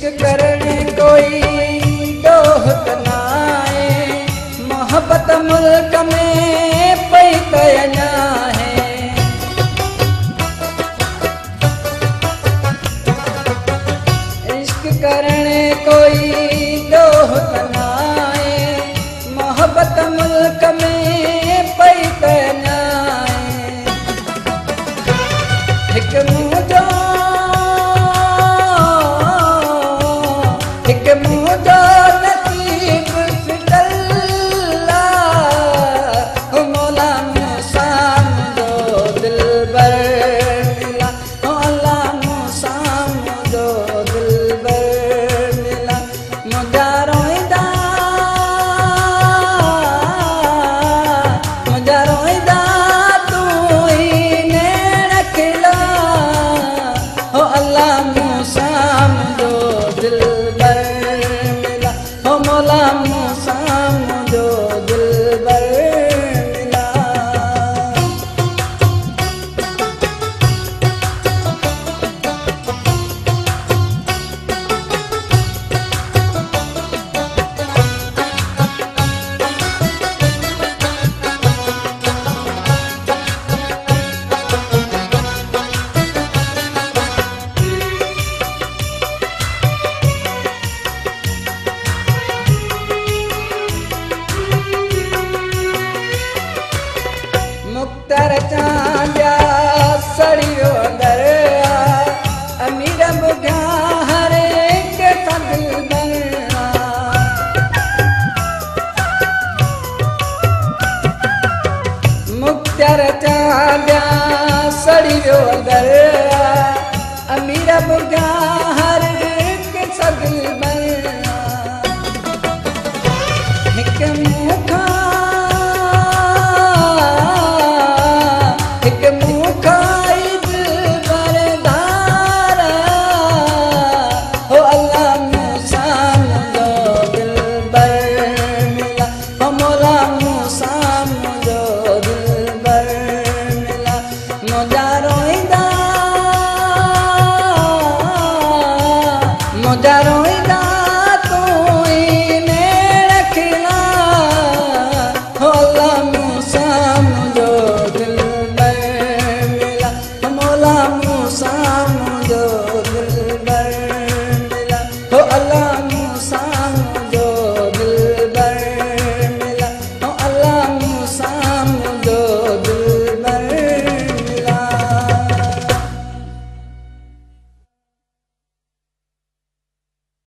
इश्क करने कोई दोहत नाए, मोहब्बत मुल्क में पई तयना है। इश्क करने कोई दोहत नाए, मोहब्बत मुल्क में पई तयना है। हिक मुझो नसीब फिटल्ला, मौला मूसा मुझो दिलबर मिला, मौला मूसा मुझो दिलबर मिला। मुझा रोईंदा तू ही नैन खिला, हो अल्लाह मूसा मुझो दिलबर मिला, हो मौला मूसा मुझो दिलबर मिला। मुख्तार चांदिया सड़ियो दरिया, अमीर बुझा हर एक सदिल बना। मुख्तार चांदिया सड़ियो दरिया, अमीर बुझा हर एक सदिल बना। हिक मुखा मुझा रोईंदा